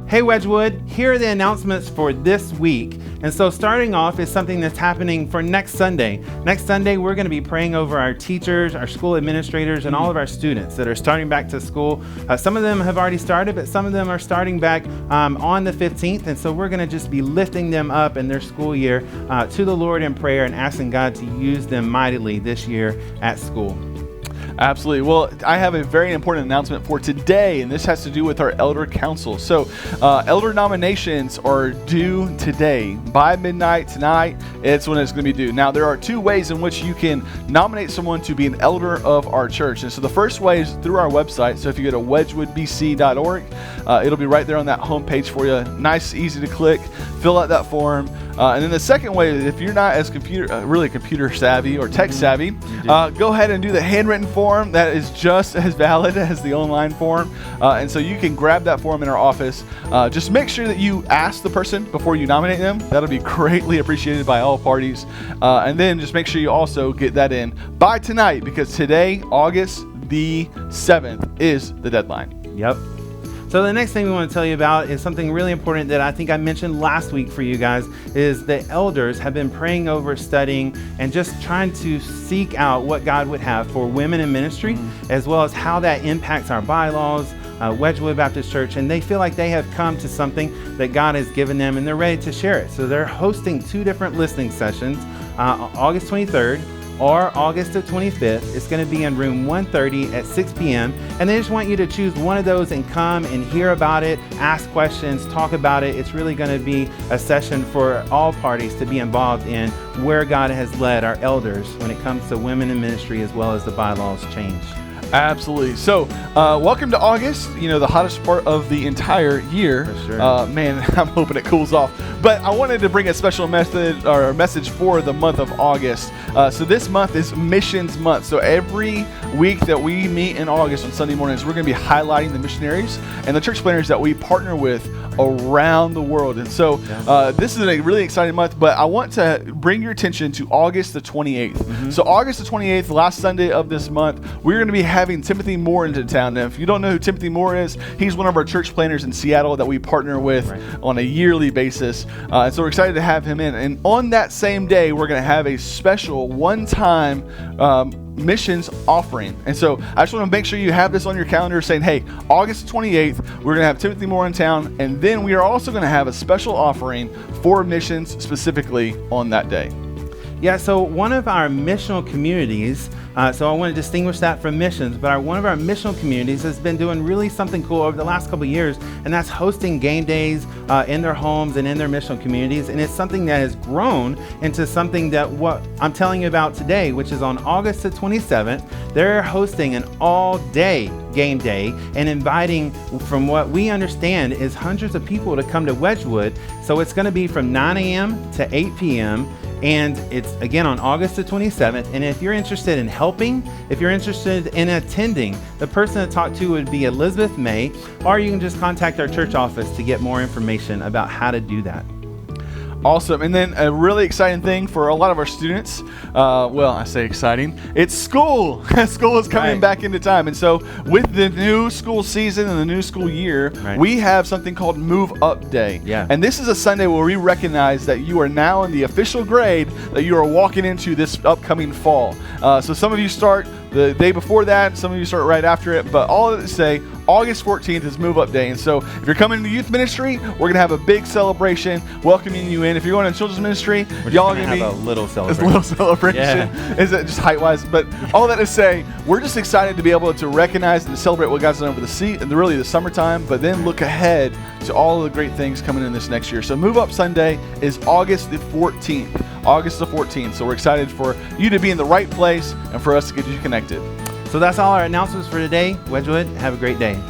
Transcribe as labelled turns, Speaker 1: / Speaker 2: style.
Speaker 1: Hey Wedgwood, here are the announcements for this week. And so starting off is something that's happening for next Sunday. Next Sunday, we're going to be praying over our teachers, our school administrators, and all of our students that are starting back to school. Some of them have already started, but some of them are starting back on the 15th. And so we're going to just be lifting them up in their school year to the Lord in prayer and asking God to use them mightily this year at school.
Speaker 2: Absolutely. Well, I have a very important announcement for today, and this has to do with our elder council. So elder nominations are due today. By midnight tonight, it's when it's going to be due. Now, there are two ways in which you can nominate someone to be an elder of our church. And so the first way is through our website. So if you go to wedgwoodbc.org, it'll be right there on that homepage for you. Nice, easy to click. Fill out that form. And then the second way is if you're not as really computer savvy or tech savvy, go ahead and do the handwritten form. That is just as valid as the online form. And so you can grab that form in our office. Just make sure that you ask the person before you nominate them. That'll be greatly appreciated by all parties. And then just make sure you also get that in by tonight, because today, August the 7th, is the deadline.
Speaker 1: Yep. So the next thing we want to tell you about is something really important that I think I mentioned last week for you guys, is the elders have been praying over, studying, and just trying to seek out what God would have for women in ministry, as well as how that impacts our bylaws, Wedgwood Baptist Church, and they feel like they have come to something that God has given them and they're ready to share it. So they're hosting two different listening sessions, August 23rd or August the 25th. It's going to be in room 130 at 6 p.m. And they just want you to choose one of those and come and hear about it, ask questions, talk about it. It's really going to be a session for all parties to be involved in where God has led our elders when it comes to women in ministry, as well as the bylaws change.
Speaker 2: Absolutely. So, welcome to August, the hottest part of the entire year.
Speaker 1: For sure.
Speaker 2: Man, I'm hoping it cools off. But I wanted to bring a special message for the month of August. So this month is Missions Month. So every week that we meet in August on Sunday mornings, we're going to be highlighting the missionaries and the church planners that we partner with around the world. And so this is a really exciting month, but I want to bring your attention to August the 28th. So August the 28th, last Sunday of this month, we're going to be having Timothy Moore into town. Now, if you don't know who Timothy Moore is, he's one of our church planners in Seattle that we partner with on a yearly basis. And so we're excited to have him in. And on that same day, we're going to have a special one-time missions offering. And so I just want to make sure you have this on your calendar saying, hey, August 28th, we're going to have Timothy Moore in town. And then we are also going to have a special offering for missions specifically on that day.
Speaker 1: Yeah, so one of our missional communities, so I want to distinguish that from missions, but one of our missional communities has been doing really something cool over the last couple of years, and that's hosting game days in their homes and in their missional communities. And it's something that has grown into something that what I'm telling you about today, which is on August the 27th, they're hosting an all-day game day and inviting, from what we understand, is hundreds of people to come to Wedgwood. So it's going to be from 9 a.m. to 8 p.m. And it's again on August the 27th. And if you're interested in helping, if you're interested in attending, the person to talk to would be Elizabeth May, or you can just contact our church office to get more information about how to do that.
Speaker 2: Awesome. And then a really exciting thing for a lot of our students, I say exciting, it's school. School is coming back into time. And so with the new school season and the new school year, we have something called Move Up Day.
Speaker 1: Yeah.
Speaker 2: And this is a Sunday where we recognize that you are now in the official grade that you are walking into this upcoming fall. So some of you start the day before that, some of you start right after it, but all of it to say, August 14th is Move Up Day. And so if you're coming to youth ministry, we're going to have a big celebration welcoming you in. If you're going to children's ministry, y'all are going to be
Speaker 1: have a little celebration.
Speaker 2: A little celebration. Yeah. Is it just height-wise? But all that to say, we're just excited to be able to recognize and to celebrate what God's done over the summertime, but then look ahead to all of the great things coming in this next year. So Move Up Sunday is August the 14th. August the 14th. So we're excited for you to be in the right place and for us to get you connected.
Speaker 1: So that's all our announcements for today. Wedgwood, have a great day.